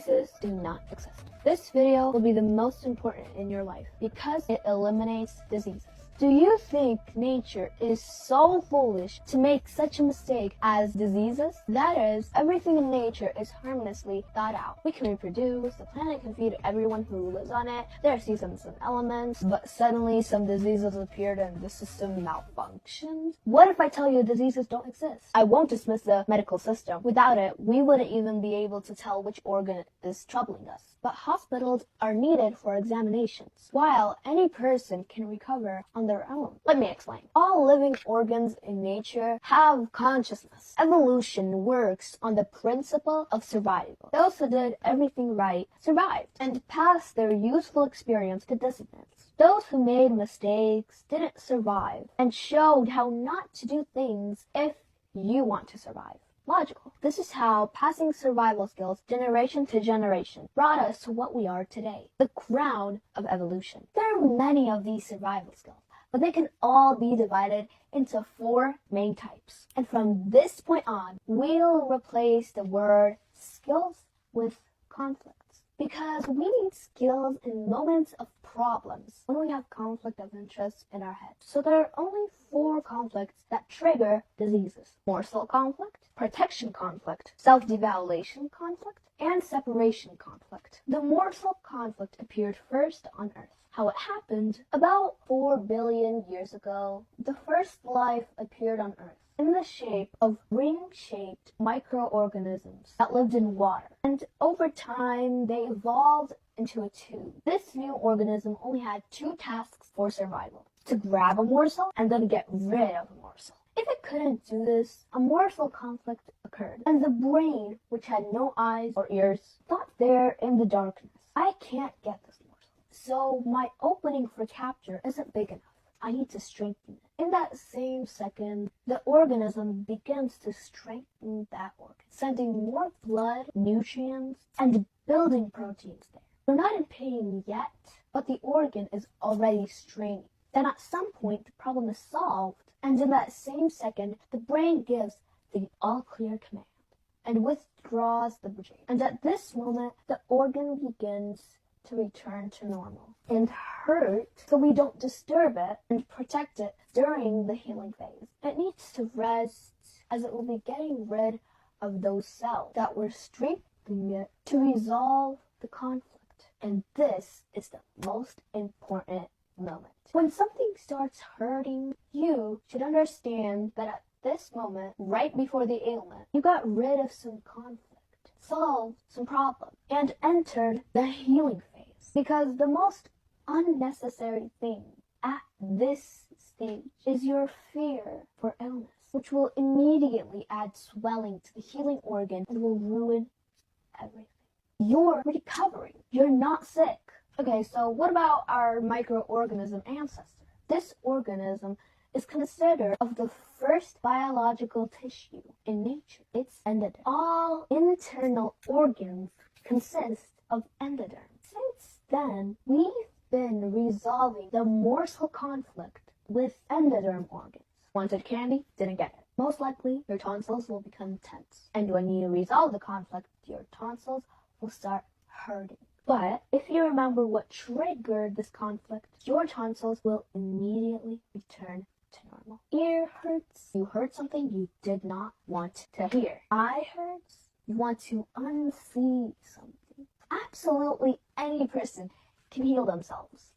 Diseases do not exist. This video will be the most important in your life because it eliminates diseases. Do you think nature is so foolish to make such a mistake as diseases? That is, everything in nature is harmoniously thought out. We can reproduce, the planet can feed everyone who lives on it, there are seasons and elements, but suddenly some diseases appeared and the system malfunctioned? What if I tell you diseases don't exist? I won't dismiss the medical system. Without it, we wouldn't even be able to tell which organ is troubling us. But hospitals are needed for examinations, while any person can recover on their own. Let me explain. All living organs in nature have consciousness. Evolution works on the principle of survival. Those who did everything right survived and passed their useful experience to descendants. Those who made mistakes didn't survive and showed how not to do things if you want to survive. Logical. This is how passing survival skills generation to generation brought us to what we are today, the crown of evolution. There are many of these survival skills, but they can all be divided into 4 main types. And from this point on, we'll replace the word skills with conflicts. Because we need skills in moments of problems when we have conflict of interest in our head. So there are only 4 conflicts that trigger diseases: morsel conflict, protection conflict, self-devaluation conflict, and separation conflict. The morsel conflict appeared first on Earth. How it happened? About 4 billion years ago, the first life appeared on Earth in the shape of ring-shaped microorganisms that lived in water. And over time, they evolved into a tube. This new organism only had 2 tasks for survival: to grab a morsel and then get rid of a morsel. If it couldn't do this, a morsel conflict occurred, and the brain, which had no eyes or ears, thought there in the darkness, I can't get this morsel, so my opening for capture isn't big enough. I need to strengthen it. In that same second, the organism begins to strengthen that organ, sending more blood, nutrients, and building proteins there. You're not in pain yet, but the organ is already straining. Then at some point, the problem is solved, and in that same second, the brain gives the all-clear command and withdraws the brain. And at this moment, the organ begins to return to normal and hurt so we don't disturb it and protect it during the healing phase. It needs to rest as it will be getting rid of those cells that were strengthening it to resolve the conflict. And this is the most important moment. When something starts hurting, you should understand that at this moment, right before the ailment, you got rid of some conflict, solved some problem, and entered the healing phase. Because the most unnecessary thing at this stage is your fear for illness, which will immediately add swelling to the healing organ and will ruin everything. You're recovering. You're not sick. Okay, so what about our microorganism ancestor? This organism is considered of the first biological tissue in nature. It's endoderm. All internal organs consist of endoderm. Since then, we've been resolving the morsel conflict with endoderm organs. Wanted candy? Didn't get it. Most likely, your tonsils will become tense. And when you resolve the conflict, your tonsils will start hurting. But if you remember what triggered this conflict, your tonsils will immediately return to normal. Ear hurts. You heard something you did not want to hear. Eye hurts. You want to unsee something. Absolutely any person can heal themselves.